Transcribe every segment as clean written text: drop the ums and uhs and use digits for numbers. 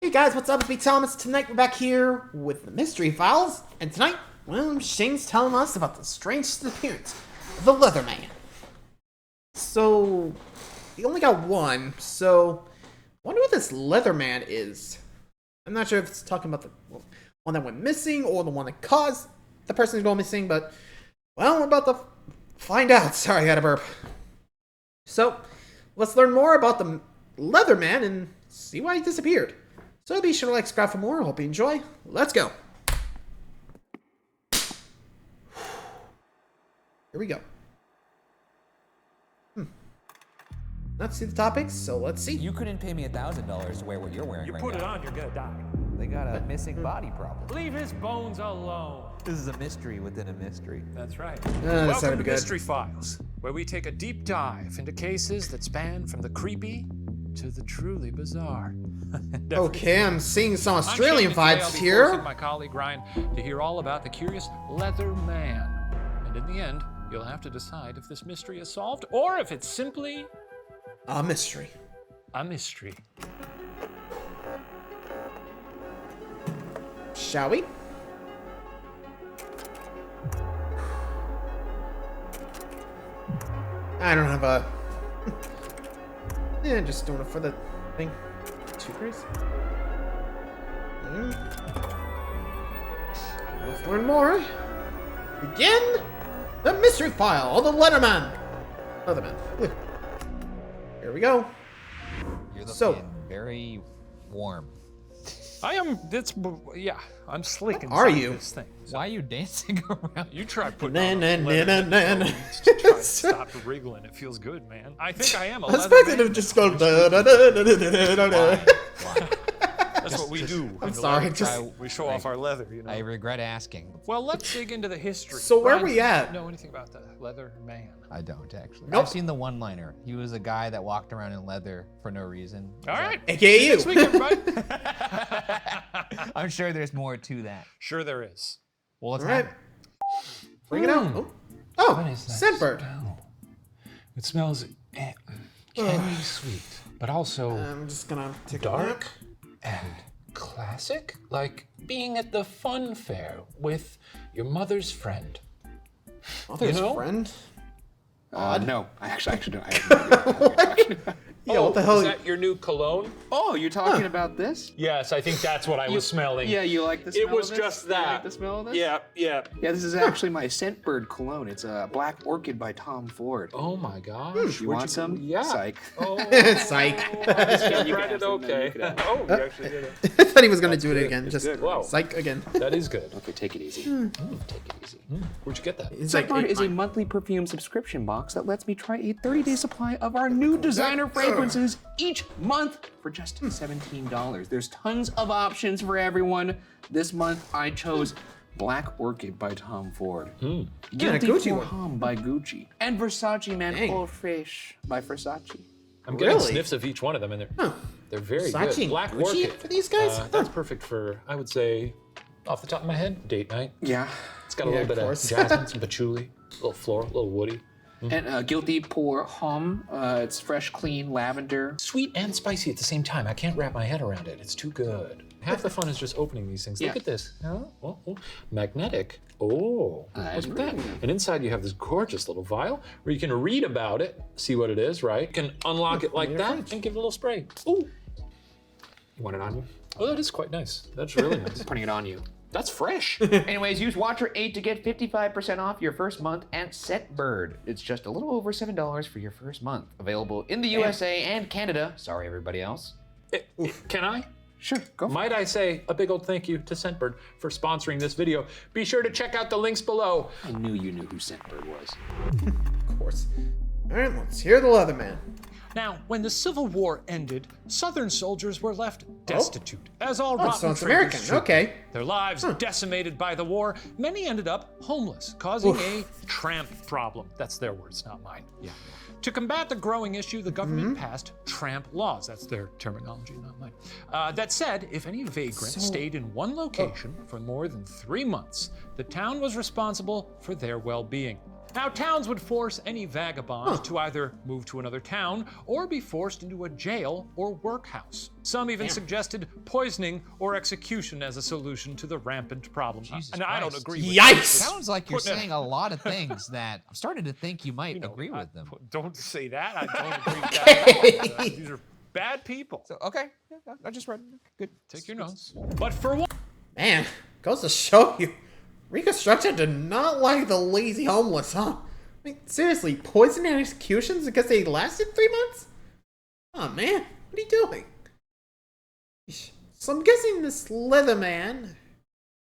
Hey guys, what's up? It's me, Thomas. Tonight we're back here with the Mystery Files, and tonight, well, Shane's telling us about the strange disappearance of the Leatherman. So, he only got one, so I wonder what this Leatherman is. I'm not sure if it's talking about the one that went missing or the one that caused the person to go missing, but, well, we're about to find out. Sorry, I had a burp. So, let's learn more about the Leatherman and see why he disappeared. So be sure to like, subscribe for more. Hope you enjoy. Let's go. Here we go. Let's see the topics, so let's see. You couldn't pay me $1,000 to wear what you're wearing right now. You put it on, you're gonna die. They got a missing body problem. Leave his bones alone. This is a mystery within a mystery. That's right. This Welcome ought to be to good. Mystery Files, where we take a deep dive into cases that span from the creepy to the truly bizarre. Okay, I'm seeing some I'm Australian Shane, and today vibes I'll be here. forcing my colleague Ryan to hear all about the curious Leatherman. And in the end, you'll have to decide if this mystery is solved or if it's simply A mystery. a mystery. Shall we? I don't have a... Yeah, just doing it for the thing. Too crazy. Let's learn more. Begin the mystery file of the Leatherman. Leatherman. Here we go. You're So- looking very warm. I am, yeah, I'm slick Are inside you? this thing. Why are you dancing around? You try putting Na, on na, a na, leather na, na. clothes to try to stop wriggling. It feels good, man. I think I am a I was leather expecting man. to just go da da da da da da da da. Why? That's what we do. I'm in the sorry, leather just- tribe. We show off our leather, you know. I regret asking. Well, let's dig into the history. So where Ryan, we at? Do you know anything about the leather man? I don't actually. Nope. I've seen the one-liner. He was a guy that walked around in leather for no reason. All right. AKA See you you. next week, everybody. I'm sure there's more to that. Sure there is. Well, let's All right. have it. Bring it out. Oh, scentbird. It smells candy sweet, but also I'm just gonna take dark and classic, like being at the fun fair with your mother's friend. Mother's You know? friend. No, I actually don't. I have no idea. Yeah, what the hell? Is that your new cologne? Oh, you're talking about this? Yes, I think that's what I was smelling. Yeah, you like the smell It was of this? just You that. like the smell of this? Yeah. Yeah, this is actually my Scentbird cologne. It's a Black Orchid by Tom Ford. Oh my gosh. You want some? Yeah. Psych. Oh. Psych. I You tried can it have some, okay. you can have Oh, you actually did it. I thought he was gonna do it good. again. It's Just good. Wow. psych again. That is good. Okay, take it easy. Take it easy. Where'd you get that? It's like Scentbird is a monthly perfume subscription box that lets me try a 30-day supply of our new designer fragrances each month for just $17. There's tons of options for everyone. This month I chose Black Orchid by Tom Ford, And a Guilty Gucci for one. Homme by Gucci, and Versace Man Dang. Au Fresh by Versace. I'm getting Really? sniffs of each one of them, and they're very Versace good. and Black Gucci Orchid for these guys? That's perfect for, I would say, off the top of my head, date night. Yeah. It's got a Yeah, little bit of of course. jasmine, some patchouli, a little floral, a little woody. And Guilty pour Homme, it's fresh, clean, lavender. Sweet and spicy at the same time. I can't wrap my head around it. It's too good. Half the fun is just opening these things. Yeah. Look at this. Oh. Magnetic. Oh, what's with that? And inside you have this gorgeous little vial where you can read about it, see what it is, right? You can unlock it like your that fridge. and give it a little spray. Ooh. You want it on you? Oh, that is quite nice. That's really nice. Putting it on you. That's fresh. Anyways, use Watcher8 to get 55% off your first month at Scentbird. It's just a little over $7 for your first month. Available in the USA and Canada. Sorry, everybody else. Can I? Sure, go for it. Might I say a big old thank you to Scentbird for sponsoring this video. Be sure to check out the links below. I knew you knew who Scentbird was. Of course. All right, let's hear the Leatherman. Now, when the Civil War ended, Southern soldiers were left destitute, as all rotten so it's traitors American. should. Okay. Their lives decimated by the war, many ended up homeless, causing a tramp problem. That's their words, not mine. Yeah. To combat the growing issue, the government passed tramp laws. That's their terminology, not mine. That said, if any vagrant stayed in one location for more than 3 months, the town was responsible for their well-being. Now, towns would force any vagabond to either move to another town or be forced into a jail or workhouse. Some even suggested poisoning or execution as a solution to the rampant problem. Jesus And I don't Christ. agree with Yikes! Sounds like you're saying a lot of things that I'm starting to think you might agree with them. Don't say that. I don't agree with that. These are bad people. So, okay, yeah, I just read it. Good. Take your notes. But for one, Man, goes to show you, Reconstruction did not like the lazy homeless, huh? I mean, seriously, poison and executions because they lasted 3 months? Oh man, what are you doing? So I'm guessing this Leatherman,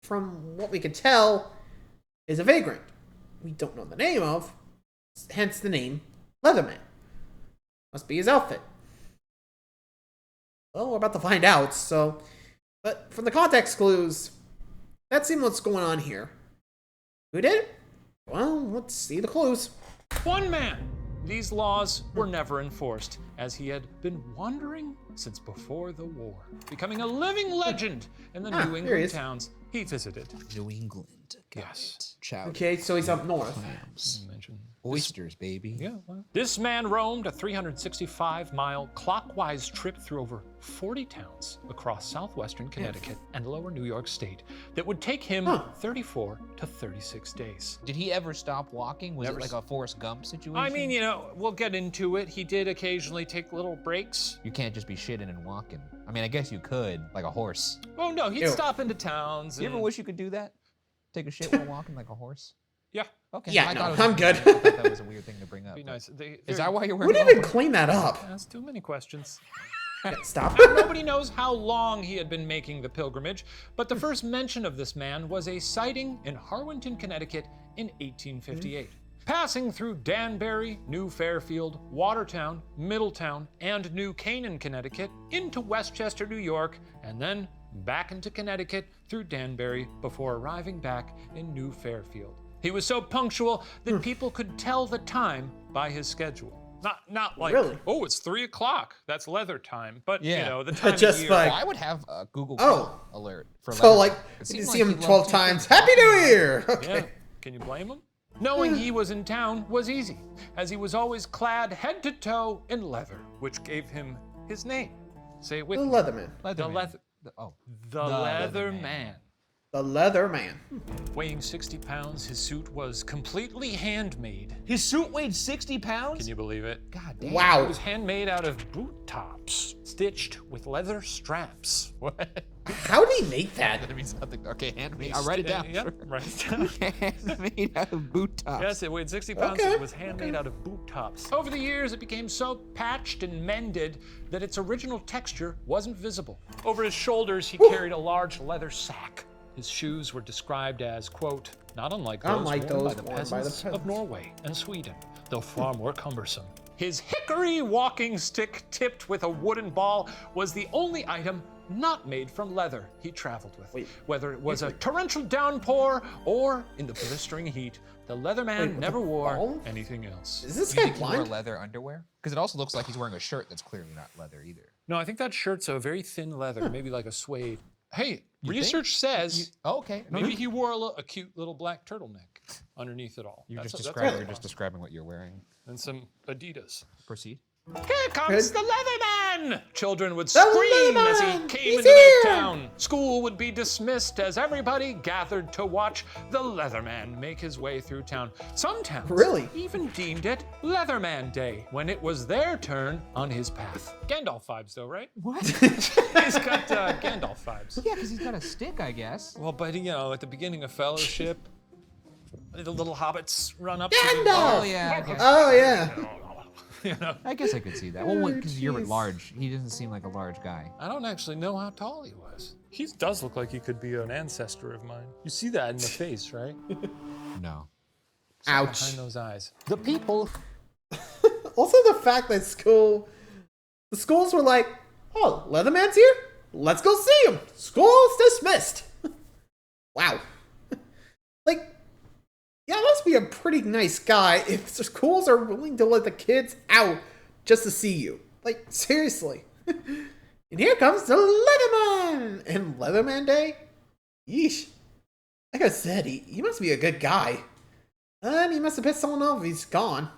from what we can tell, is a vagrant. We don't know the name of, hence the name Leatherman. Must be his outfit. Well, we're about to find out, so... But from the context clues, that seems what's going on here. Who did it? Well, let's see the clues. one man. These laws were never enforced, as he had been wandering since before the war, becoming a living legend in the New there he England is. towns he visited. New England. Got Yes. it. Chowder. Okay, so he's up north. Clams. Mention. Oysters, baby. Yeah, well. This man roamed a 365-mile clockwise trip through over 40 towns across southwestern Connecticut and lower New York State that would take him 34 to 36 days. Did he ever stop walking? Was Never it like a Forrest Gump situation? I mean, you know, we'll get into it. He did occasionally take little breaks. You can't just be shitting and walking. I mean, I guess you could, like a horse. Oh, no, he'd Ew. stop into towns. You ever and- wish you could do that? Take a shit while walking like a horse? Yeah, Okay. Yeah, I no, thought it was I'm I good. thought that was a weird thing to bring up. be but- nice. Is that why you're Who'd wearing even it? clean that up? That's too many questions. Stop. Nobody knows how long he had been making the pilgrimage, but the first mention of this man was a sighting in Harwinton, Connecticut in 1858. Passing through Danbury, New Fairfield, Watertown, Middletown, and New Canaan, Connecticut, into Westchester, New York, and then back into Connecticut through Danbury before arriving back in New Fairfield. He was so punctual that people could tell the time by his schedule. Not like, Really? oh, it's 3 o'clock. That's leather time. But, you Yeah. know, the time Just of year. like- Well, I would have a Google Oh. alert for So, leather. like, It you seemed see like him he 12 loved times. people. Happy New Year! Okay. Yeah. Can you blame him? Knowing he was in town was easy, as he was always clad head to toe in leather, which gave him his name. Say it with The me. Leatherman. The leather. Oh. The leather man. The Leatherman. Weighing 60 pounds, his suit was completely handmade. His suit weighed 60 pounds? Can you believe it? God damn. It Wow. was handmade out of boot tops, stitched with leather straps. What? How did he make that? That means nothing. Okay, handmade. I'll write it down. Yep, write it down. Handmade out of boot tops. Yes, it weighed 60 pounds. Okay, It was handmade out of boot tops. Over the years, it became so patched and mended that its original texture wasn't visible. Over his shoulders, he carried a large leather sack. His shoes were described as, quote, not unlike those Unlike worn by those the worn by the peasants of peasants. Norway and Sweden, though far more cumbersome. His hickory walking stick tipped with a wooden ball was the only item not made from leather he traveled with. Wait. Whether it was a torrential downpour or in the blistering heat, the Leatherman Wait, with never a wore ball? anything else. Is this Do you guy think he wore blind? leather underwear? Because it also looks like he's wearing a shirt that's clearly not leather either. No, I think that shirt's a very thin leather, maybe like a suede. Hey, You research says Oh, okay. No, maybe he wore a cute little black turtleneck underneath it all. You're That's- just that's describing. all. You're just describing what you're wearing. And some Adidas. Proceed. Here comes Good. the Leatherman! Children would The scream as he Leatherman! came He's into here! their town. School would be dismissed as everybody gathered to watch the Leatherman make his way through town. Some towns Really? even deemed it Leatherman Day when it was their turn on his path. Gandalf vibes, though, right? What? He's got Gandalf vibes. Yeah, because he's got a stick, I guess. Well, but you know, at the beginning of Fellowship, the little hobbits run up Gandalf! Oh yeah. Okay. Oh, yeah. to the. You know, I guess I could see that. Well, because you're jeez. large, he doesn't seem like a large guy. I don't actually know how tall he was. He does look like he could be an ancestor of mine. You see that in the face, right? No. Ouch. Behind those eyes. The people. Also, the fact that the schools were like, oh, Leatherman's here? Let's go see him. School's dismissed. Wow. Like, yeah, must be a pretty nice guy if the schools are willing to let the kids out just to see you. Like, seriously. And here comes the Leatherman! And Leatherman Day? Yeesh. Like I said, he must be a good guy. He must have pissed someone off. He's gone.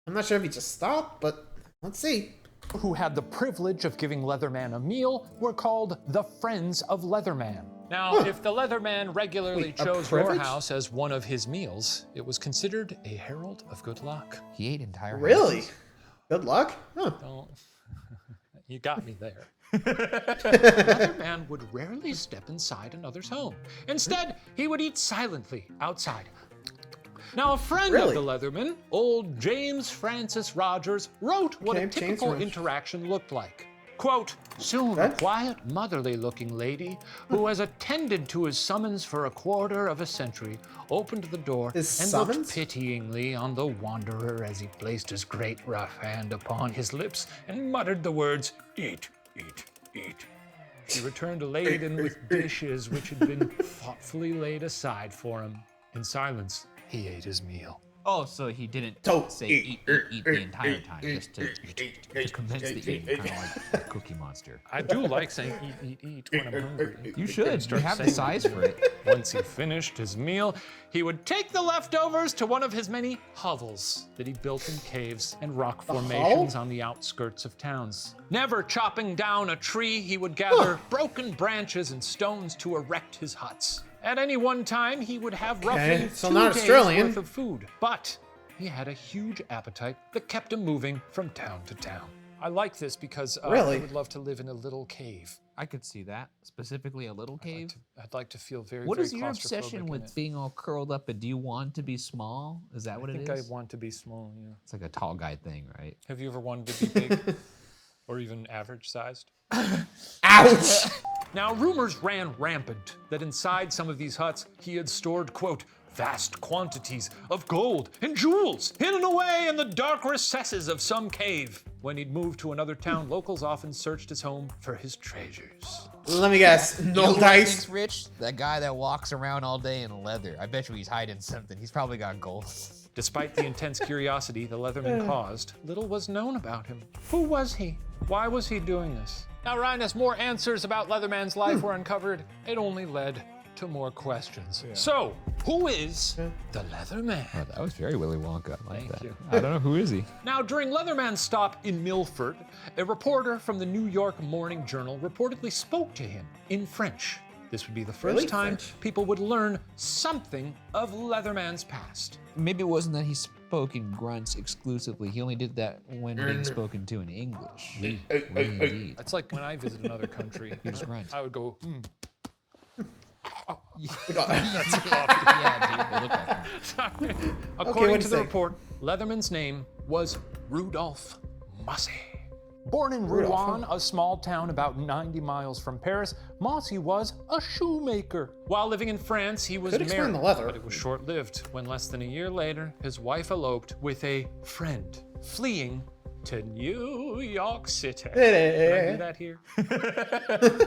I'm not sure if he just stopped, but let's see. Who had the privilege of giving Leatherman a meal were called the Friends of Leatherman. Now, if the Leatherman regularly Wait, a chose your privilege? house as one of his meals, it was considered a herald of good luck. He ate entire Really? houses. Good luck? Huh. Don't. You got me there. Leatherman would rarely step inside another's home. Instead, he would eat silently outside. Now, a friend of Really? the Leatherman, old James Francis Rogers, wrote what a James typical Rogers. interaction looked like. Quote, soon a Okay. quiet, motherly-looking lady who has attended to his summons for a quarter of a century opened the door His and summons? looked pityingly on the wanderer as he placed his great rough hand upon his lips and muttered the words, eat, eat, eat. He returned laden with dishes which had been thoughtfully laid aside for him. In silence, he ate his meal. Oh, so he didn't Don't say eat, eat the entire time, just to commence the eating, kind of like the Cookie Monster. I do like saying eat when I'm hungry. You should. You have the saying size for it. Once he finished his meal, he would take the leftovers to one of his many hovels that he built in caves and rock formations on the outskirts of towns. Never chopping down a tree, he would gather broken branches and stones to erect his huts. At any one time, he would have roughly so 2 not days Australian. worth of food, but he had a huge appetite that kept him moving from town to town. I like this because Really? I would love to live in a little cave. I could see that. Specifically, a little cave. I'd like to feel very, What very is your obsession claustrophobic in with it. being all curled up? And do you want to be small? Is that what I it think is? I want to be small, yeah. It's like a tall guy thing, right? Have you ever wanted to be big? Or even average sized? Ouch! Now, rumors ran rampant that inside some of these huts he had stored, quote, vast quantities of gold and jewels hidden away in the dark recesses of some cave. When he'd moved to another town, locals often searched his home for his treasures. Let me guess. You know No who I dice. think's rich? That guy that walks around all day in leather. I bet you he's hiding something. He's probably got gold. Despite the intense curiosity the Leatherman caused, little was known about him. Who was he? Why was he doing this? Now, Ryan, as more answers about Leatherman's life were uncovered, it only led to more questions. So, who is the Leatherman? Oh, that was very Willy Wonka. I like Thank that. you. I don't know, who is he? Now, during Leatherman's stop in Milford, a reporter from the New York Morning Journal reportedly spoke to him in French. This would be the first Really? time French? people would learn something of Leatherman's past. Maybe it wasn't that he spoke in grunts exclusively. He only did that when being spoken to in English. Indeed. It's like when I visit another country, He just grunts. I would go, Yeah, dude, they look like him. According what'd to you the say? report, Leatherman's name was Rudolph Mossy. Born in Rudolph, Rouen, a small town about 90 miles from Paris, Mossy was a shoemaker. While living in France, he was Could explain married, the leather. but it was short-lived when less than a year later, his wife eloped with a friend, fleeing to New York City. Can I do that here?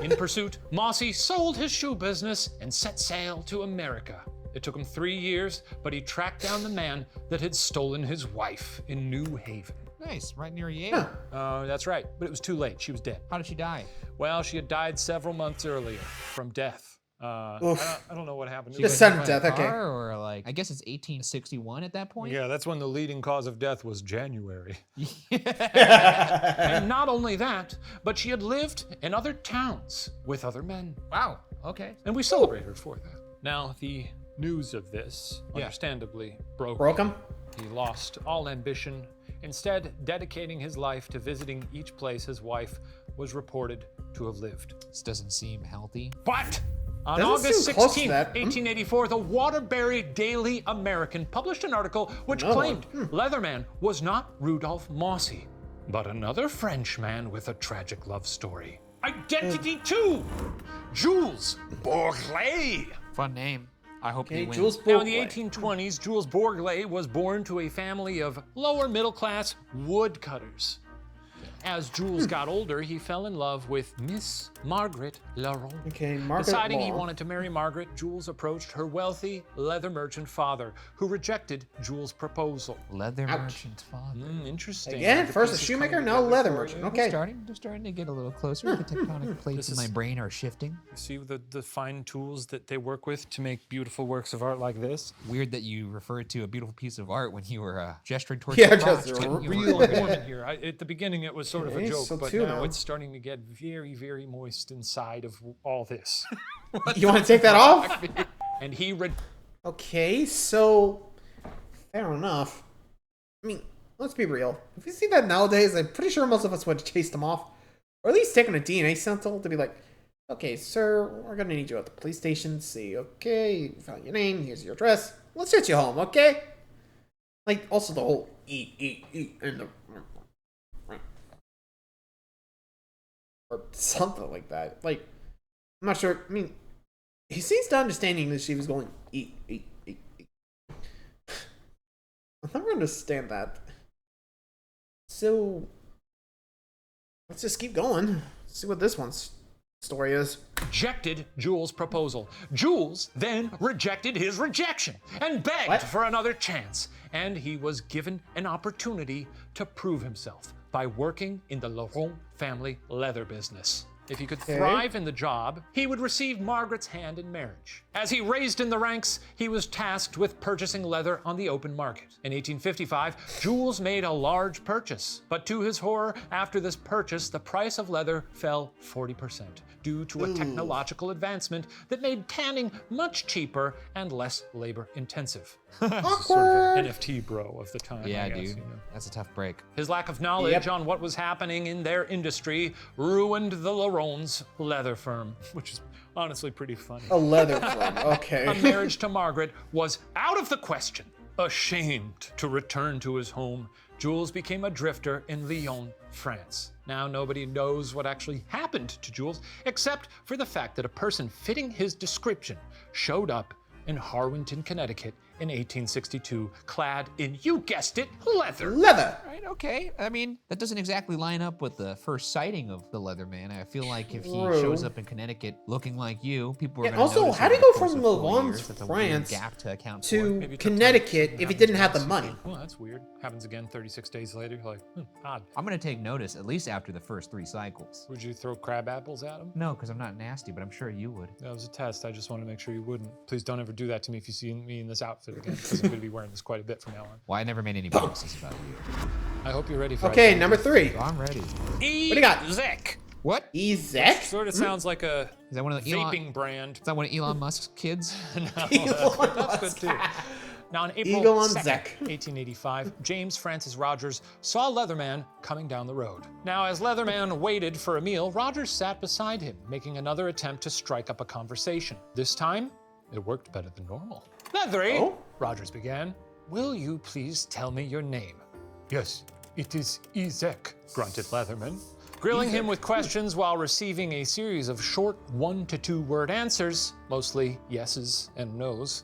In pursuit, Mossy sold his shoe business and set sail to America. It took him 3 years, but he tracked down the man that had stolen his wife in New Haven. Nice, right near Yale. That's right, but it was too late. She was dead. How did she die? Well, she had died several months earlier from death. Oof. I don't know what happened. Just sudden death, By okay. car, or like, I guess it's 1861 at that point? Yeah, that's when the leading cause of death was January. And not only that, but she had lived in other towns with other men. Wow, okay. And we celebrate her for that. Now, the news of this, understandably, broke. Broke him? He lost all ambition, instead dedicating his life to visiting each place his wife was reported to have lived. This doesn't seem healthy. But on Doesn't August seem close to 16, that. 1884, the Waterbury Daily American published an article which Another claimed one. Leatherman was not Rudolph Mossy, but another Frenchman with a tragic love story. Identity 2, Jules Bourglet. Fun name. I hope Okay, he wins. Jules Now, in the Bourglet. 1820s, Jules Bourglet was born to a family of lower middle class woodcutters. As Jules got older, he fell in love with Miss Margaret Laurent. Okay, Margaret Deciding he Laurent. wanted to marry Margaret, Jules approached her wealthy leather merchant father, who rejected Jules' proposal. Leather merchant father. Interesting. Again, The first a pieces shoemaker, coming now together leather for merchant. you. Okay. We're starting to get a little closer. The tectonic plates in my brain are shifting. See the fine tools that they work with to make beautiful works of art like this? Weird that you referred to a beautiful piece of art when you were gesturing towards Yeah, the just crotch. a You Real were- warming here. At the beginning, it was sort of a Okay, joke, so but two now now. it's starting to get very, very moist inside of all this. You want to take that off? And he Okay, so fair enough. I mean, let's be real. If we see that nowadays, I'm pretty sure most of us would chase them off, or at least taking a DNA sample to be like, okay, sir, we're gonna need you at the police station. See, okay, we found your name. Here's your address. Let's get you home, okay? Like, also the whole eat, and the or something like that. Like, I'm not sure. I mean, he seems to understand English. He was going eat. I'll never understand that. So, let's just keep going. See what this one's story is. rejected Jules' proposal. Jules then rejected his rejection and begged What? for another chance. And he was given an opportunity to prove himself by working in the Laurent family leather business. If he could thrive in the job, he would receive Margaret's hand in marriage. As he raised in the ranks, he was tasked with purchasing leather on the open market. In 1855, Jules made a large purchase, but to his horror, after this purchase, the price of leather fell 40% due to a technological advancement that made tanning much cheaper and less labor intensive. Sort of an NFT bro of the time. Yeah, I guess, dude. you know. That's a tough break. His lack of knowledge on what was happening in their industry ruined the Laurent's leather firm, which is honestly pretty funny. A leather firm. A Okay. marriage to Margaret was out of the question. Ashamed to return to his home, Jules became a drifter in Lyon, France. Now nobody knows what actually happened to Jules, except for the fact that a person fitting his description showed up in Harwinton, Connecticut in 1862, clad in, you guessed it, leather. Leather. Right, okay. I mean, that doesn't exactly line up with the first sighting of the Leatherman. I feel like if he True. shows up in Connecticut looking like you, people are Yeah, going to also, notice how over do you the go course from of 4 Levant, years. That's a weird France, gap to account for. to Maybe it took Connecticut time. if he didn't have the money? Well, that's weird. Happens again 36 days later. You're like, odd. I'm going to take notice at least after the first 3 cycles. Would you throw crab apples at him? No, because I'm not nasty, but I'm sure you would. That was a test. I just want to make sure you wouldn't. Please don't ever do that to me if you see me in this outfit again, because I'm going to be wearing this quite a bit from now on. Well, I never made any promises about you. I hope you're ready for Okay, it. number 3. So I'm ready. What do you got? Zek. What? Ezek? Sort of sounds like a Is that one of the Elon? vaping brand. Is that one of Elon Musk's kids? That's good too. Now, on April Eagle on 2nd, Zek. 1885, James Francis Rogers saw Leatherman coming down the road. Now, as Leatherman waited for a meal, Rogers sat beside him, making another attempt to strike up a conversation. This time, it worked better than normal. Leathery, Oh? Rogers began, will you please tell me your name? Yes, it is Ezek, grunted Leatherman. Grilling him with questions while receiving a series of short 1 to 2 word answers, mostly yeses and nos,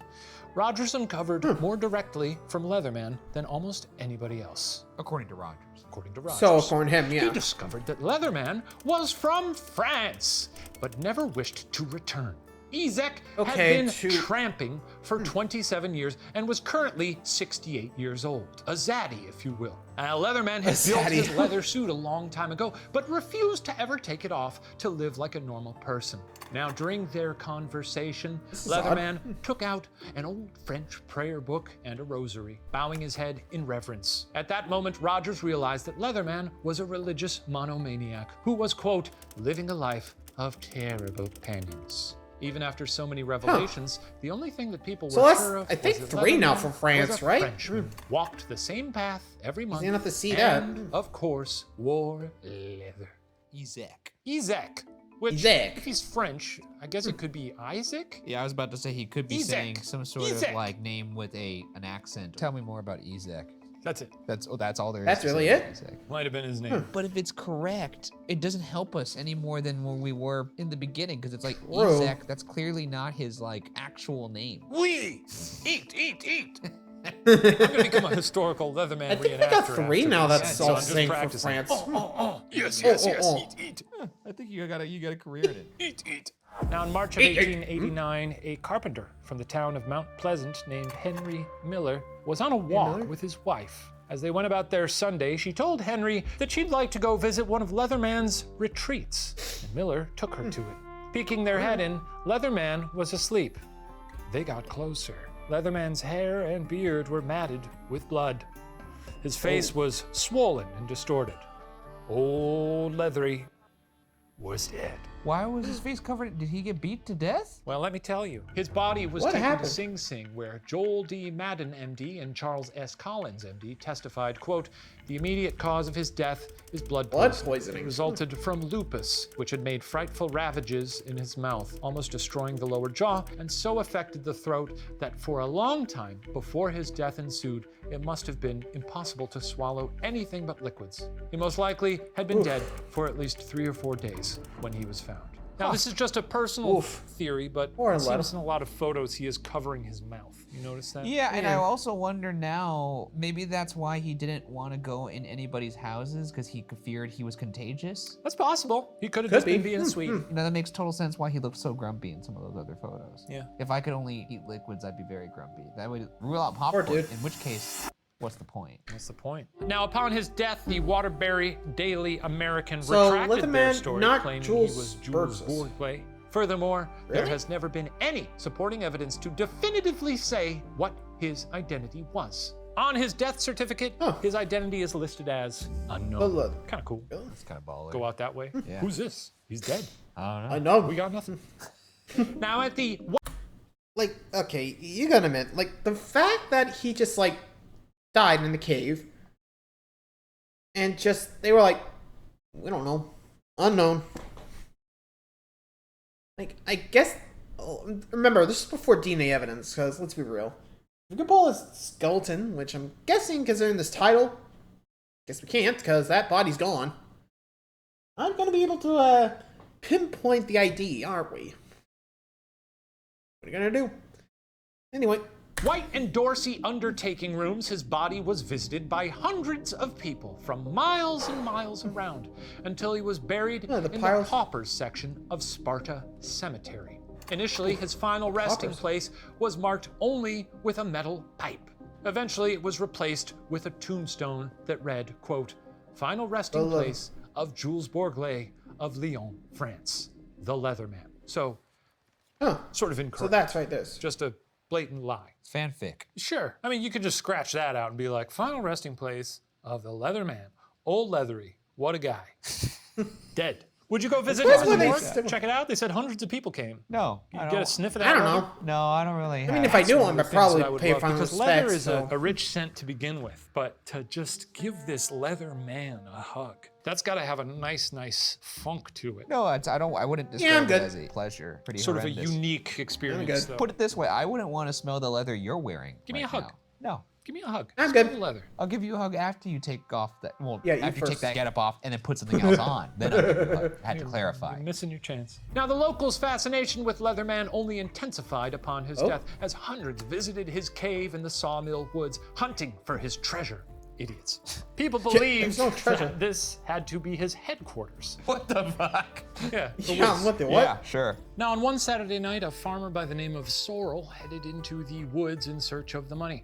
Rogers uncovered more directly from Leatherman than almost anybody else. According to Rogers. According to Rogers. So, according to him, He yeah. discovered that Leatherman was from France, but never wished to return. Ezek Okay, had been to- tramping for 27 years and was currently 68 years old. A zaddy, if you will. Leatherman had built zaddy. his leather suit a long time ago, but refused to ever take it off to live like a normal person. Now, during their conversation, is odd. Leatherman took out an old French prayer book and a rosary, bowing his head in reverence. At that moment, Rogers realized that Leatherman was a religious monomaniac who was, quote, living a life of terrible penance. Even after so many revelations, the only thing that people So were that's, sure of I think, was that 3 now Leatherman from was France, a right? Frenchman, walked the same path every month, gonna have to see that. and, of course, wore leather. Ezek. Ezek, which, Ezek. if he's French, I guess it could be Isaac? Yeah, I was about to say he could be Ezek. saying some sort Ezek. of like name with an accent. Tell me more about Ezek. That's it. That's all there is. That's to really say about it? Ezek. Might have been his name. But if it's correct, it doesn't help us any more than when we were in the beginning, because it's like True. Ezek. That's clearly not his like actual name. We eat, eat, eat. I'm gonna become a historical Leatherman I think we got reenactor 3 after now this. that's So all I'm just synced for practicing. France. Yes, eat. I think you got a career in it. Eat. Now, in March of 1889, a carpenter from the town of Mount Pleasant named Henry Miller was on a walk with his wife. As they went about their Sunday, she told Henry that she'd like to go visit one of Leatherman's retreats, and Miller took her to it. Peeking their head in, Leatherman was asleep. They got closer. Leatherman's hair and beard were matted with blood. His face was swollen and distorted. Old Leathery was dead. Why was his face covered? Did he get beat to death? Well, let me tell you. His body was What taken happened? to Sing Sing, where Joel D. Madden, MD, and Charles S. Collins, MD, testified, quote, the immediate cause of his death is blood poisoning. It resulted from lupus, which had made frightful ravages in his mouth, almost destroying the lower jaw, and so affected the throat that for a long time before his death ensued, it must have been impossible to swallow anything but liquids. He most likely had been dead for at least 3 or 4 days when he was found. Now, this is just a personal theory, but it seems in a lot of photos he is covering his mouth. You notice that? Yeah, and I also wonder now, maybe that's why he didn't want to go in anybody's houses, because he feared he was contagious. That's possible. He could have just been being sweet. You know, that makes total sense why he looked so grumpy in some of those other photos. Yeah. If I could only eat liquids, I'd be very grumpy. That would rule out popcorn, dude. in which case, what's the point? What's the point? Now, upon his death, the Waterbury Daily American So, retracted their Leatherman, story, not claiming Jules he was Jules Burgess. Bourglet. Furthermore, there Really? has never been any supporting evidence to definitively say what his identity was. On his death certificate, his identity is listed as unknown. Kind of cool. That's kind of baller. Go out that way. Yeah. Who's this? He's dead. I don't know. I know. We got nothing. Now at the Like, okay, you gotta admit, like, the fact that he just, like, died in the cave, and just, they were like, we don't know, unknown. Like, I guess, remember, this is before DNA evidence, because, let's be real. We could pull his skeleton, which I'm guessing, considering this title, guess we can't, because that body's gone. Not gonna be able to, pinpoint the ID, are we? What are you gonna do? Anyway. White and Dorsey undertaking rooms, his body was visited by hundreds of people from miles and miles around until he was buried in the paupers section of Sparta Cemetery. Initially, his final resting place was marked only with a metal pipe. Eventually, it was replaced with a tombstone that read, quote, final resting place of Jules Bourglet of Lyon, France, the Leatherman. So, sort of incorrect. So that's right, this. Just a blatant lie. It's fanfic. Sure. I mean, you could just scratch that out and be like, final resting place of the Leatherman. Old Leathery. What a guy. Dead. Would you go visit his morgue? Check it out. They said hundreds of people came. No. You get a sniff of that? I don't know. No, I don't really have. I mean, if I knew him, I'd probably pay love, final because respects. leather is So. a rich scent to begin with, but to just give this leather man a hug, that's got to have a nice funk to it. No, I wouldn't I'm describe it good. as a pleasure. Pretty Sort horrendous. of a unique experience, though. Put it this way, I wouldn't want to smell the leather you're wearing. Give me right a hug. now. No. Give me a hug. I'm Smell good. the leather. I'll give you a hug after you take off that. Well, Yeah, you after you take first. that getup off and then put something else on. Then I'll give you a hug. I had to clarify. You're missing your chance. Now, the locals' fascination with Leatherman only intensified upon his death as hundreds visited his cave in the Sawmill Woods, hunting for his treasure. Idiots. People believed no treasure. that this had to be his headquarters. What the fuck? Yeah. Yeah, what the what? Yeah, sure. Now, on one Saturday night, a farmer by the name of Sorrel headed into the woods in search of the money.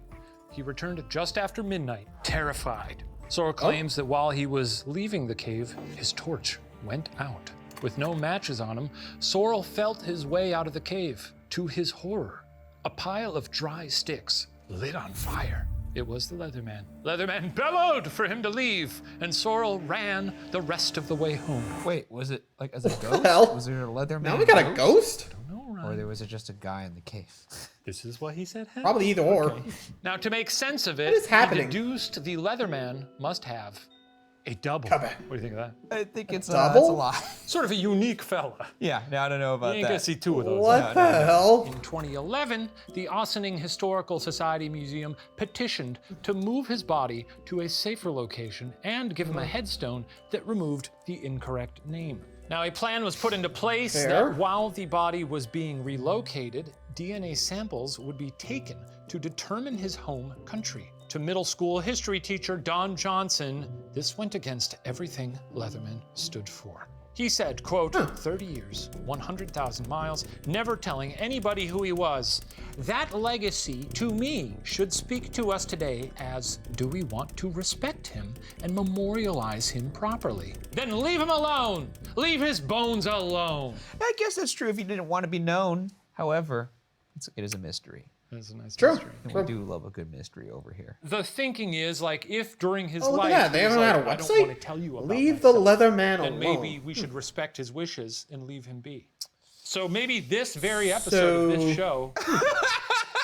He returned just after midnight, terrified. Sorrel claims that while he was leaving the cave, his torch went out. With no matches on him, Sorrel felt his way out of the cave. To his horror, a pile of dry sticks lit on fire. It was the Leatherman. Leatherman bellowed for him to leave, and Sorrel ran the rest of the way home. Wait, was it like as a ghost? hell? Was there a Leatherman? Now we got a ghost? Or was it just a guy in the cave? This is what he said happened. Probably either or. Now, to make sense of it, is happening? he deduced the Leatherman must have a double. Come back. What do you think of that? I think it's Double? that's a lie. Sort of a unique fella. Yeah, no, I don't know about You ain't gonna that. see two of those. What the hell? In 2011, the Ossining Historical Society Museum petitioned to move his body to a safer location and give him a headstone that removed the incorrect name. Now, a plan was put into place Fair. that while the body was being relocated, DNA samples would be taken to determine his home country. To middle school history teacher Don Johnson, this went against everything Leatherman stood for. He said, quote, 30 years, 100,000 miles, never telling anybody who he was. That legacy, to me, should speak to us today as, do we want to respect him and memorialize him properly? Then leave him alone. Leave his bones alone. I guess that's true if he didn't want to be known. However, it is a mystery. That's a nice True. mystery. And we do love a good mystery over here. The thinking is, like, if during his Look at life that. They he was haven't had like, a I don't website? want to tell you about Leave the myself, Leatherman then alone. maybe we should respect his wishes and leave him be. So maybe this very episode of this show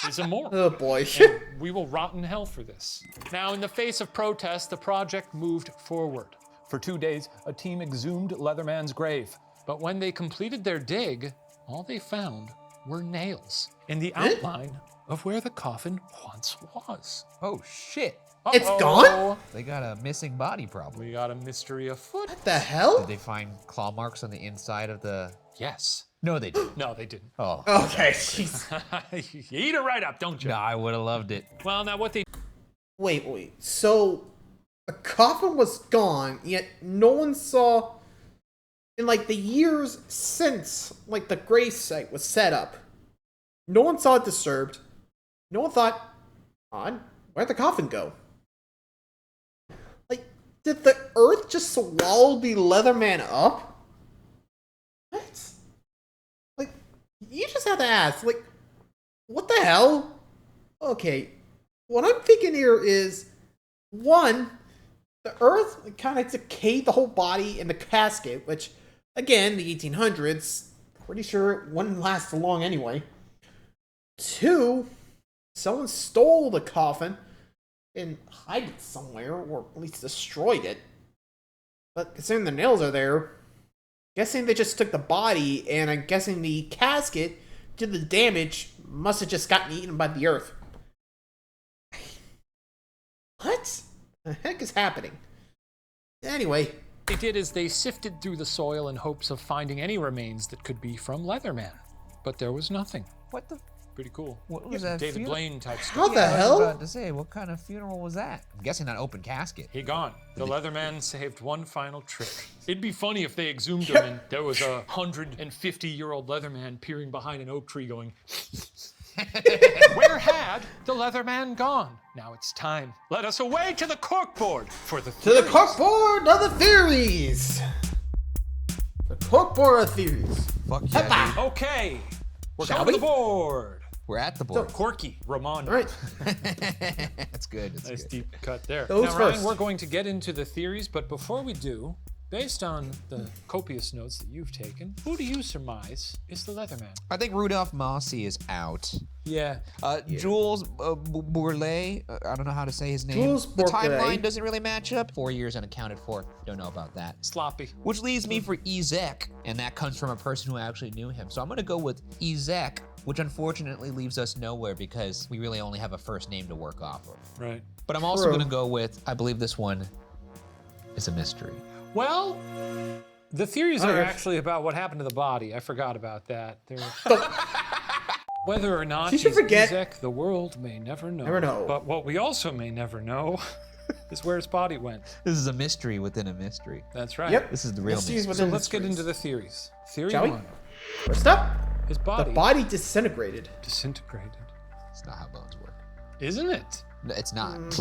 is immoral. Oh boy. And we will rot in hell for this. Now, in the face of protest, the project moved forward. For 2 days, a team exhumed Leatherman's grave. But when they completed their dig, all they found were nails in the outline of where the coffin once was. Oh shit! It's Uh-oh. gone? They got a missing body problem. We got a mystery afoot. What the hell? Did they find claw marks on the inside of the? Yes. No, they didn't. No, they didn't. Oh. Okay, jeez. You eat it right up, don't you? No, I would have loved it. Well, now what they Wait. So, the coffin was gone, yet no one saw, in like the years since, like the grave site was set up, no one saw it disturbed. No one thought, odd, where'd the coffin go? Like, did the earth just swallow the Leatherman up? What? Like, you just have to ask, like, what the hell? Okay, what I'm thinking here is, one, the earth kind of decayed the whole body in the casket, which, again, the 1800s, pretty sure it wouldn't last long anyway. Two, someone stole the coffin and hid it somewhere, or at least destroyed it. But considering the nails are there, guessing they just took the body, and I'm guessing the casket, due to the damage, must have just gotten eaten by the earth. What the heck is happening? Anyway, did is they sifted through the soil in hopes of finding any remains that could be from Leatherman. But there was nothing. What the? Pretty cool. What was that? David Blaine type stuff. how the I was hell? about to say, what kind of funeral was that? I'm guessing not open casket. He gone. The Leatherman saved one final trick. It'd be funny if they exhumed him and there was a 150-year-old Leatherman peering behind an oak tree going, where had the Leatherman gone? Now it's time. Let us away to the corkboard for the To the theories. corkboard of the theories! The corkboard of theories. Fuck yeah, dude. Okay. We're Shall going to we? the board. We're at the board. Corky, Romano. Alright, That's good. That's Nice good. deep cut there. Those now, Ryan, first. we're going to get into the theories, but before we do, based on the copious notes that you've taken, who do you surmise is the Leatherman? I think Rudolph Mossy is out. Yeah. Jules Bourlet, I don't know how to say his name. Jules The Bourlet. timeline doesn't really match up. 4 years unaccounted for. Don't know about that. Sloppy. Which leaves me for Ezek, and that comes from a person who actually knew him. So I'm gonna go with Ezek, which unfortunately leaves us nowhere because we really only have a first name to work off of. Right. But I'm also True. gonna go with, I believe this one is a mystery. Well, the theories are Alright. actually about what happened to the body. I forgot about that. Whether or not You should he's forget. Ezek, the world may never know. Never know. But what we also may never know is where his body went. This is a mystery within a mystery. That's right. Yep. This is the real Mysteries mystery. So within let's get mysteries. into the theories. Theory Shall we? 1. First up, His the body, body disintegrated. disintegrated. It's not how bones work. Isn't it? No, it's not.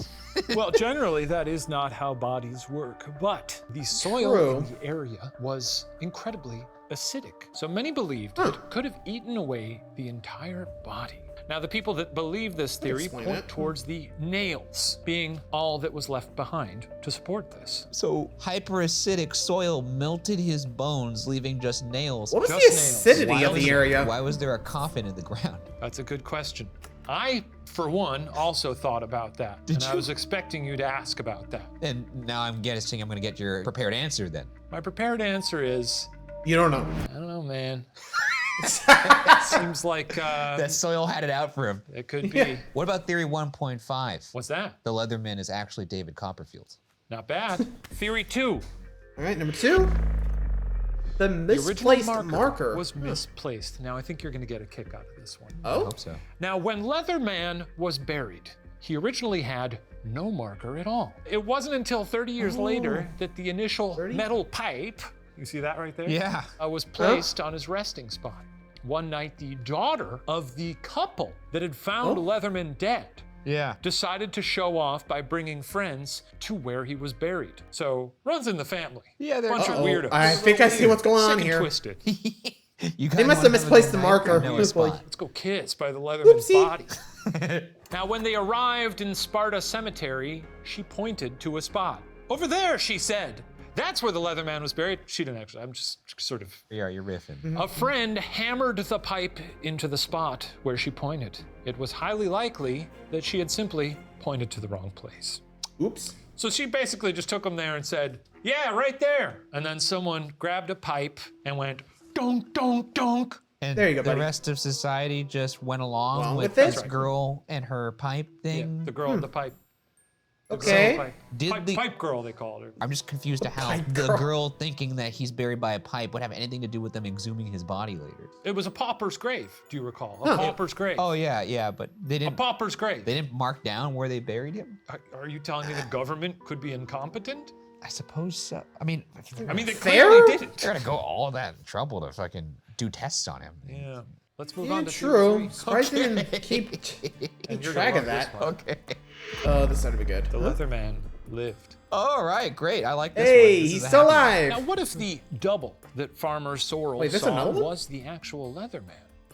Well, generally, that is not how bodies work, but the soil True. in the area was incredibly acidic. So many believed it could have eaten away the entire body. Now, the people that believe this theory explain point that. towards the nails being all that was left behind to support this. So hyperacidic soil melted his bones, leaving just nails. What was Just the nails. acidity Why of was the there- area? Why was there a coffin in the ground? That's a good question. I, for one, also thought about that. Did and I you? was expecting you to ask about that. And now I'm guessing I'm gonna get your prepared answer then. My prepared answer is, You don't know. I don't know, man. Seems like That soil had it out for him. it could be. What about theory 1.5? What's that? The Leatherman is actually David Copperfield. Not bad. Theory 2. Alright, number 2. The The original misplaced marker. was misplaced. Now, I think you're going to get a kick out of this one. I Oh? hope so. Now, when Leatherman was buried, he originally had no marker at all. It wasn't until 30 years later that the initial 30? metal pipe, you see that right there? Yeah. Was placed on his resting spot. One night, the daughter of the couple that had found Leatherman dead Yeah. decided to show off by bringing friends to where he was buried. So, runs in the family. Yeah, they're Bunch of Uh-oh. weirdos. I think I see what's going on Sick and here. twisted. You They guys must wanna have misplaced the a night or marker. know a Who's spot? like- Let's go kiss by the Leatherman's Whoopsie. body. Now, when they arrived in Sparta Cemetery, she pointed to a spot. Over there, she said. That's where the Leatherman was buried. She didn't actually, I'm just sort of. Yeah, you're riffing. A friend hammered the pipe into the spot where she pointed. It was highly likely that she had simply pointed to the wrong place. Oops. So she basically just took him there and said, yeah, right there. And then someone grabbed a pipe and went, donk, donk, donk. And There you go, the buddy. rest of society just went along Along with with it? this girl and her pipe Yeah, thing. the girl with the pipe. The girl Okay. with the pipe. Did Pipe, the- pipe girl, they called her. I'm just confused to how pipe the girl. girl thinking that he's buried by a pipe would have anything to do with them exhuming his body later. It was a pauper's grave, do you recall? A pauper's grave. Oh yeah, but they A didn't. pauper's grave. They didn't mark down where they buried him. Are you telling me the government could be incompetent? I suppose so. I mean, I mean, they Fair? clearly didn't. they're gonna go all that trouble to fucking do tests on him. Yeah. Let's move Yeah, on to true. theory Surprised they Okay. didn't keep And you're track gonna of love that. this one. Okay. Oh, this ought to be good. The Leatherman lived. All right, great. I like this Hey, one. This he's is a still happy one. Now, alive. what if the double that Farmer Sorrell Wait, there's saw another one? was the actual Leatherman?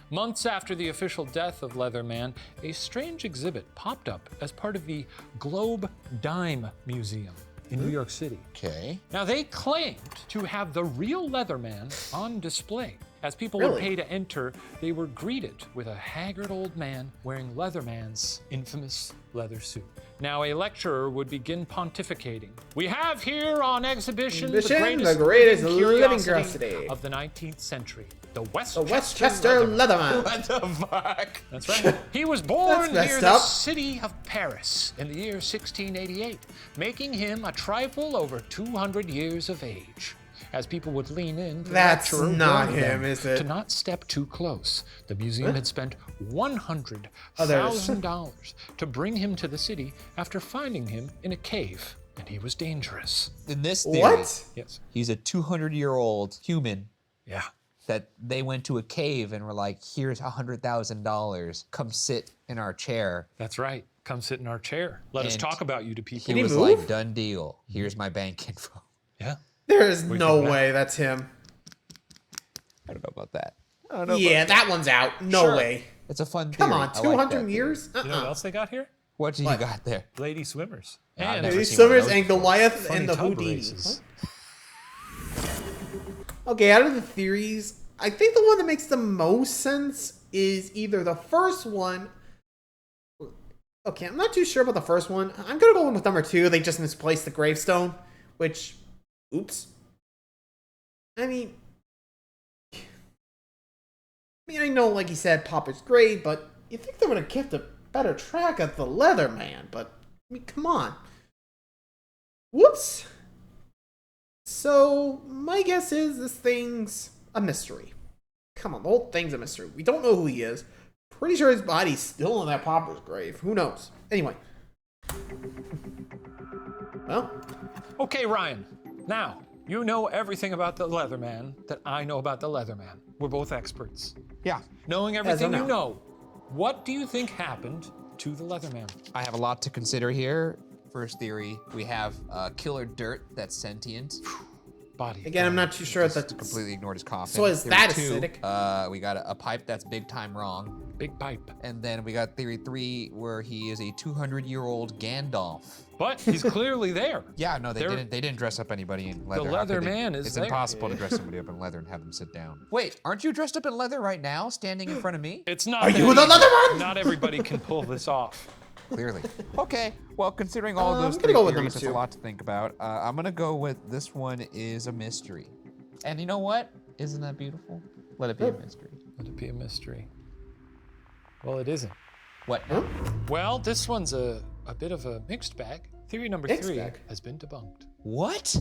Months after the official death of Leatherman, a strange exhibit popped up as part of the Globe Dime Museum in New York City. Okay. Now, they claimed to have the real Leatherman on display. As people would Really? pay to enter, they were greeted with a haggard old man wearing Leatherman's infamous leather suit. Now, a lecturer would begin pontificating. We have here on exhibition the Exhibition, greatest, living curiosity of the 19th century, the The Westchester, Westchester Leatherman. Leatherman. What the fuck? That's right. He was born That's near messed the up. city of Paris in the year 1688, making him a trifle over 200 years of age. As people would lean in, the That's lecturer not warned him, them is it? to not step too close. The museum had spent $100,000 to bring him to the city after finding him in a cave, and he was dangerous. In this theory, What? Yes. he's a 200-year-old human Yeah. that they went to a cave and were like, here's $100,000. Come sit in our chair. That's right. Come sit in our chair. Let us And talk about you to people. He he was move? like, done deal. Here's my bank info. Yeah. There is do you no think of that? way that's him. I don't know about that. I don't know. Yeah, that one's out. No Sure. way. It's a fun theory. Come on, I like that 200 theory. years? You know what else they got here? What do you got there? Lady swimmers. I've And never Lady seen one of Swimmers those and before. Goliath funny and the tub Houdini. races. Okay, out of the theories, I think the one that makes the most sense is either the first one. Okay, I'm not too sure about the first one. I'm gonna go in with number 2. They just misplaced the gravestone, which, oops. I mean, I know, like he said, Popper's great, but you think they would have kept a better track of the Leatherman, but, I mean, come on. Whoops. So, my guess is this thing's a mystery. Come on, the whole thing's a mystery. We don't know who he is. Pretty sure his body's still in that pauper's grave. Who knows? Anyway. Well, Okay, Ryan. Now, you know everything about the Leatherman that I know about the Leatherman. We're both experts. Yeah. Knowing everything of you now. know, what do you think happened to the Leatherman? I have a lot to consider here. First theory, we have killer dirt that's sentient. Body. again, I'm not too sure if Just that's completely ignored his coffin. So is Theory that 2, acidic? we got a pipe that's big time wrong. Big pipe. And then we got theory 3 where he is a 200-year-old Gandalf. But he's clearly there. Yeah, no, they They're- didn't dress up anybody in leather. How leather could they- man is It's there. impossible to dress somebody up in leather and have them sit down. Wait, aren't you dressed up in leather right now, standing in front of me? It's not. Are that you the easy. Leatherman? Not everybody can pull this off. Clearly. Okay, well, considering all of those I'm three gonna go with theories, number it's a 2. lot to think about. I'm gonna go with this one is a mystery. And you know what? Isn't that beautiful? Let it be a mystery. Let it be a mystery. Well, it isn't. What? Well, this one's a bit of a mixed bag. Theory number Mixed 3 bag? has been debunked. What?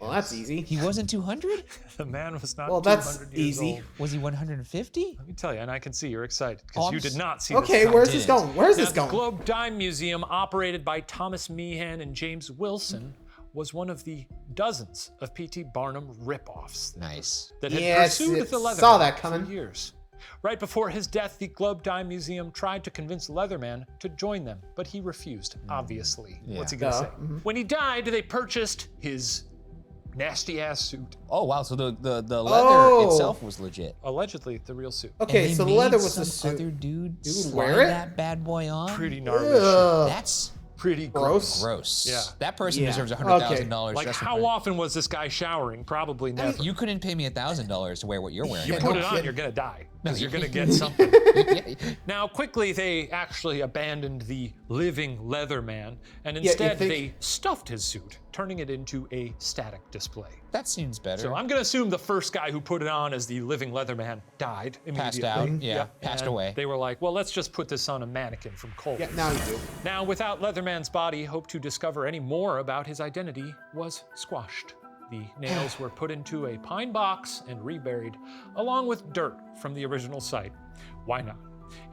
Well, that's easy. He wasn't 200? The man was not Well, 200 that's years easy. old. Was he 150? Let me tell you, and I can see you're excited Oh, because I'm you did s- not see Okay, this. where's this didn't. going? Where's Now, this going? The Globe Dime Museum, operated by Thomas Meehan and James Wilson, was one of the dozens of P.T. Barnum ripoffs Nice. that had Yes, pursued it- the Leatherman saw that coming. for years. Right before his death, the Globe Dime Museum tried to convince Leatherman to join them, but he refused, obviously. Yeah. What's he gonna Duh. say? When he died, they purchased his nasty-ass suit. Oh, wow. So the leather Oh. itself was legit. Allegedly, the real suit. Okay, And they so the made leather was some the suit. other dude slide wear it? that bad boy on? Pretty gnarly shit. Ugh. That's Pretty Gross. gross. Yeah. That person Yeah. deserves $100,000. Like, just for how wearing- often was this guy showering? Probably never. You couldn't pay me $1,000 to wear what you're wearing. You Yeah, put no it on, kidding. you're gonna die. Because No, you're you- gonna get something. Yeah. Now, quickly, they actually abandoned the living Leatherman, and you instead think- they stuffed his suit, turning it into a static display. That seems better. So I'm gonna assume the first guy who put it on as the living Leatherman died Passed immediately. out. Yeah, passed and away. They were like, well, let's just put this on a mannequin from Kohl's. Yeah, now you do. Now, without Leatherman's body, hope to discover any more about his identity was squashed. The nails were put into a pine box and reburied, along with dirt from the original site. Why not?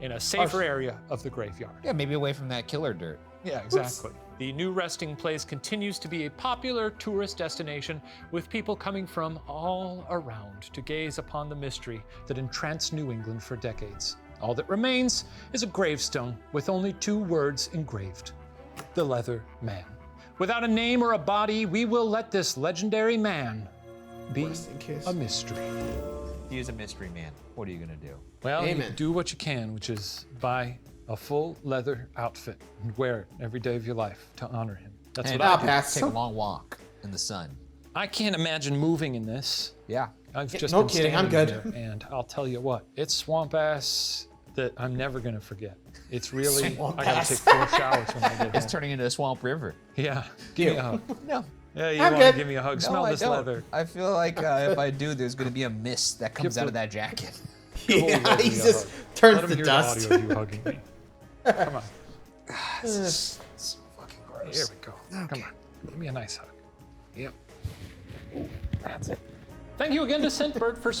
In a safer area of the graveyard. Yeah, maybe away from that killer dirt. Yeah, exactly. The new resting place continues to be a popular tourist destination, with people coming from all around to gaze upon the mystery that entranced New England for decades. All that remains is a gravestone with only 2 words engraved: the Leather Man. Without a name or a body, we will let this legendary man be Rest in peace. a mystery. He is a mystery man. What are you gonna do? Well, you Amen. do what you can, which is buy a full leather outfit and wear it every day of your life to honor him. That's And what I I'll do. pass. take a long walk in the sun. I can't imagine moving in this. Yeah. I've just no been kidding, I'm standing good. here, and I'll tell you what, it's swamp ass that I'm never gonna forget. It's really, Swamp I gotta ass. take 4 showers when I get It's home. turning into a swamp river. Yeah, give me a hug. No. Yeah, you I'm want to good. give me a hug? No, Smell I this don't. leather. I feel like if I do, there's gonna be a mist that comes Give out of the- that jacket. Give old Yeah, Leslie he a just hug. turns Let him to hear dust. the audio of you hugging me. Come on, It's fucking gross. here we go. Come on, give me a nice hug. Yep. That's it. Thank you again to Scentbird for.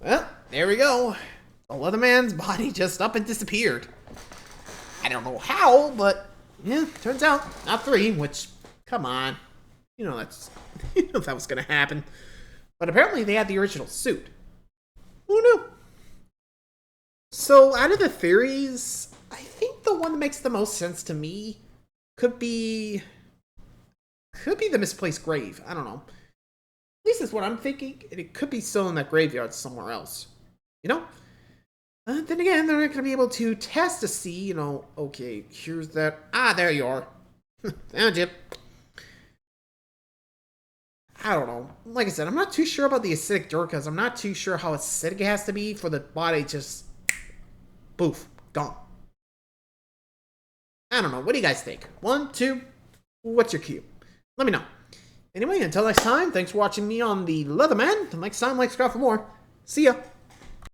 Well, there we go. The Leatherman's body just up and disappeared. I don't know how, but yeah, turns out not 3. Which, come on, you know that was gonna happen. But apparently they had the original suit. Who knew? So out of the theories, I think the one that makes the most sense to me could be the misplaced grave. I don't know. At least that's what I'm thinking. And it could be still in that graveyard somewhere else. You know? Then again, they're not going to be able to test to see, okay, here's that. Ah, there you are. Found you. I don't know. Like I said, I'm not too sure about the acidic dirt because I'm not too sure how acidic it has to be for the body just poof, gone. I don't know. What do you guys think? 1, 2, what's your cue? Let me know. Anyway, until next time, thanks for watching me on the Leatherman. Until next time, like, subscribe for more. See ya.